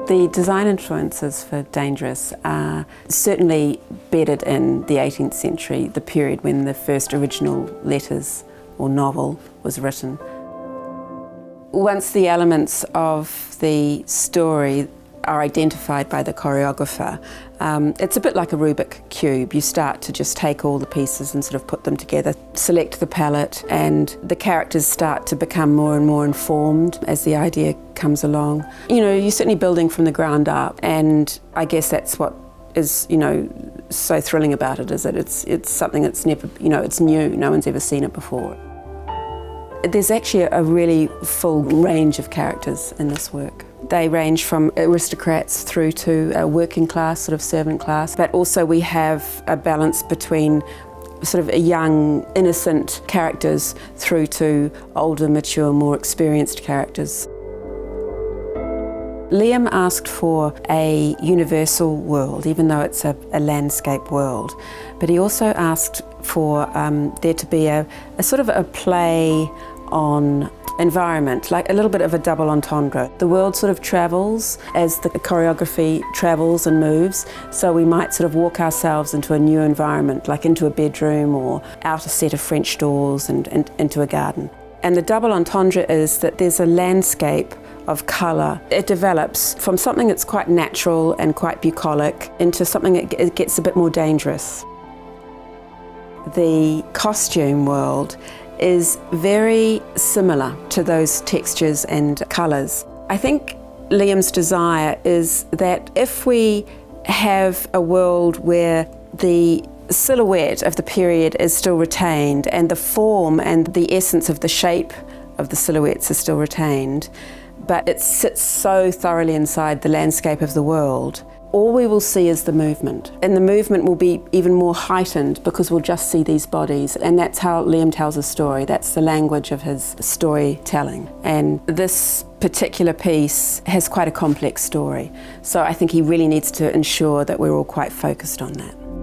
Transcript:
The design influences for Dangerous are certainly bedded in the 18th century, the period when the first original letters or novel was written. Once the elements of the story are identified by the choreographer, it's a bit like a Rubik cube. You start to just take all the pieces and sort of put them together, select the palette, and the characters start to become more and more informed as the idea comes along. You know, you're certainly building from the ground up, and I guess that's what is, you know, so thrilling about it, is that it's something that's never, you know, it's new, no one's ever seen it before. There's actually a really full range of characters in this work. They range from aristocrats through to a working class, sort of servant class, but also we have a balance between sort of young, innocent characters through to older, mature, more experienced characters. Liam asked for a universal world, even though it's a landscape world, but he also asked for there to be a sort of a play on environment, like a little bit of a double entendre. The world sort of travels as the choreography travels and moves, so we might sort of walk ourselves into a new environment, like into a bedroom or out a set of French doors and into a garden. And the double entendre is that there's a landscape of colour. It develops from something that's quite natural and quite bucolic into something that gets a bit more dangerous. The costume world is very similar to those textures and colours. I think Liam's desire is that if we have a world where the silhouette of the period is still retained and the form and the essence of the shape of the silhouettes is still retained, but it sits so thoroughly inside the landscape of the world, all we will see is the movement. And the movement will be even more heightened because we'll just see these bodies. And that's how Liam tells his story. That's the language of his storytelling. And this particular piece has quite a complex story. So I think he really needs to ensure that we're all quite focused on that.